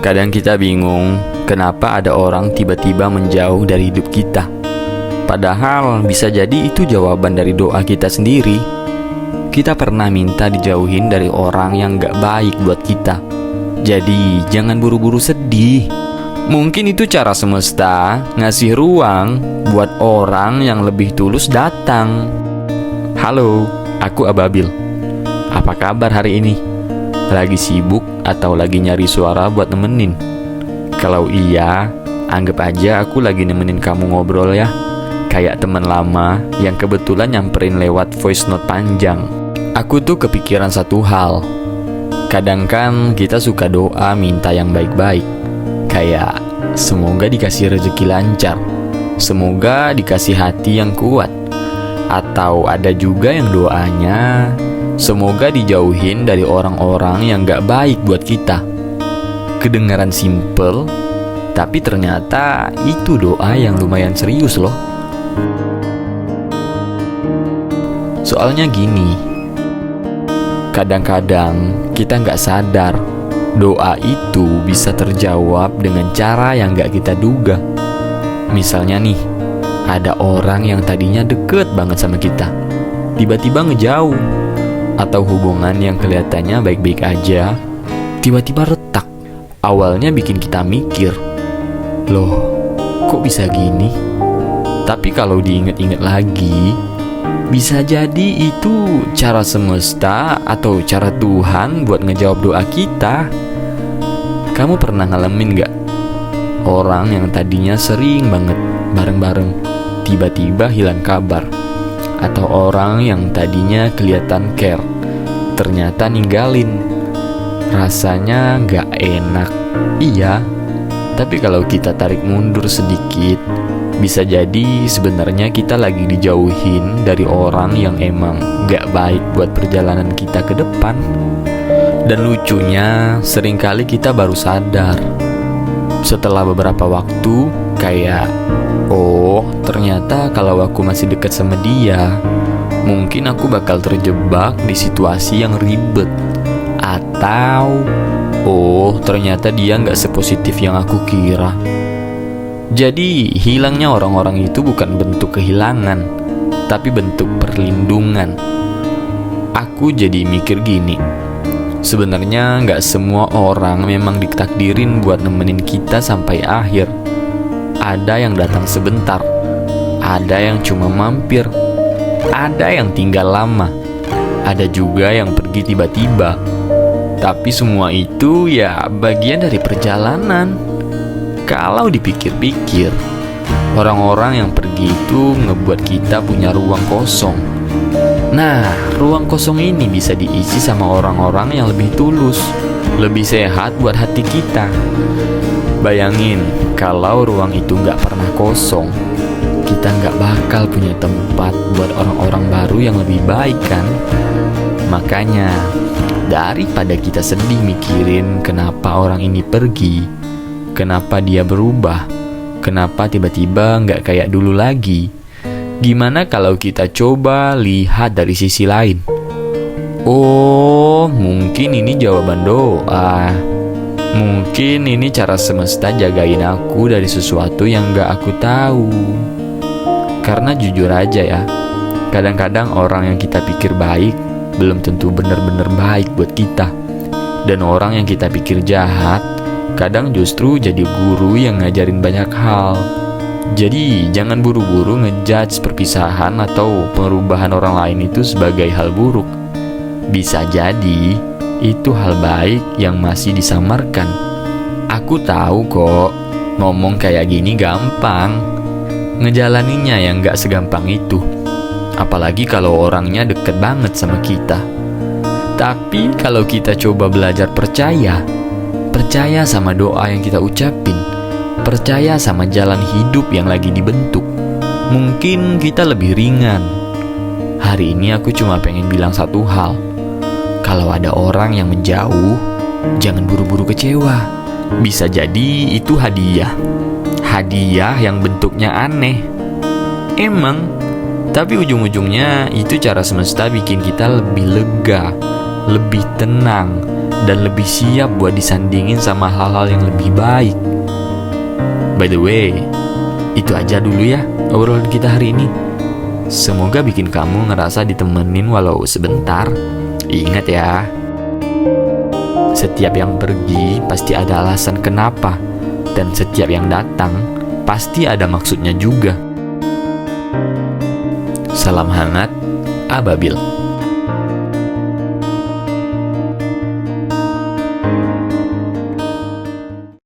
Kadang kita bingung kenapa ada orang tiba-tiba menjauh dari hidup kita. Padahal bisa jadi itu jawaban dari doa kita sendiri. Kita pernah minta dijauhin dari orang yang gak baik buat kita. Jadi jangan buru-buru sedih. Mungkin itu cara semesta ngasih ruang buat orang yang lebih tulus datang. Halo, aku Ababil. Apa kabar hari ini? Lagi sibuk atau lagi nyari suara buat nemenin? Kalau iya, anggap aja aku lagi nemenin kamu ngobrol ya. Kayak teman lama yang kebetulan nyamperin lewat voice note panjang. Aku tuh kepikiran satu hal. Kadang kan kita suka doa minta yang baik-baik. Kayak semoga dikasih rezeki lancar, semoga dikasih hati yang kuat. Atau ada juga yang doanya semoga dijauhin dari orang-orang yang gak baik buat kita. Kedengaran simple, tapi ternyata itu doa yang lumayan serius loh. Soalnya gini, kadang-kadang kita gak sadar doa itu bisa terjawab dengan cara yang gak kita duga. Misalnya nih, ada orang yang tadinya deket banget sama kita, tiba-tiba ngejauh. Atau hubungan yang kelihatannya baik-baik aja, tiba-tiba retak. Awalnya bikin kita mikir, loh kok bisa gini? Tapi kalau diinget-inget lagi, bisa jadi itu cara semesta atau cara Tuhan buat ngejawab doa kita. Kamu pernah ngalamin gak? Orang yang tadinya sering banget bareng-bareng, tiba-tiba hilang kabar. Atau orang yang tadinya kelihatan care, ternyata ninggalin. Rasanya gak enak. Iya, tapi kalau kita tarik mundur sedikit, bisa jadi sebenarnya kita lagi dijauhin dari orang yang emang gak baik buat perjalanan kita ke depan. Dan lucunya, seringkali kita baru sadar setelah beberapa waktu, kayak oh ternyata kalau aku masih dekat sama dia, mungkin aku bakal terjebak di situasi yang ribet. Atau oh ternyata dia gak sepositif yang aku kira. Jadi hilangnya orang-orang itu bukan bentuk kehilangan, tapi bentuk perlindungan. Aku jadi mikir gini, sebenarnya gak semua orang memang ditakdirin buat nemenin kita sampai akhir. Ada yang datang sebentar, ada yang cuma mampir, ada yang tinggal lama, ada juga yang pergi tiba-tiba. Tapi semua itu ya bagian dari perjalanan. Kalau dipikir-pikir, orang-orang yang pergi itu ngebuat kita punya ruang kosong. Nah, ruang kosong ini bisa diisi sama orang-orang yang lebih tulus, lebih sehat buat hati kita. Bayangin, kalau ruang itu gak pernah kosong, kita gak bakal punya tempat buat orang-orang baru yang lebih baik kan? Makanya, daripada kita sedih mikirin kenapa orang ini pergi, kenapa dia berubah, kenapa tiba-tiba gak kayak dulu lagi, gimana kalau kita coba lihat dari sisi lain? Oh, mungkin ini jawaban doa. Mungkin ini cara semesta jagain aku dari sesuatu yang gak aku tahu. Karena jujur aja ya, kadang-kadang orang yang kita pikir baik belum tentu benar-benar baik buat kita. Dan orang yang kita pikir jahat kadang justru jadi guru yang ngajarin banyak hal. Jadi jangan buru-buru ngejudge perpisahan atau perubahan orang lain itu sebagai hal buruk. Bisa jadi itu hal baik yang masih disamarkan. Aku tahu kok, ngomong kayak gini gampang, ngejalaninnya yang gak segampang itu. Apalagi kalau orangnya deket banget sama kita. Tapi kalau kita coba belajar percaya sama doa yang kita ucapin, percaya sama jalan hidup yang lagi dibentuk, mungkin kita lebih ringan. Hari ini aku cuma pengen bilang satu hal. Kalau ada orang yang menjauh, jangan buru-buru kecewa. Bisa jadi itu hadiah. Hadiah yang bentuknya aneh. Emang, tapi ujung-ujungnya itu cara semesta bikin kita lebih lega, lebih tenang, dan lebih siap buat disandingin sama hal-hal yang lebih baik. By the way, itu aja dulu ya obrolan kita hari ini. Semoga bikin kamu ngerasa ditemenin walau sebentar. Ingat ya, setiap yang pergi pasti ada alasan kenapa, dan setiap yang datang pasti ada maksudnya juga. Salam hangat, Ababil.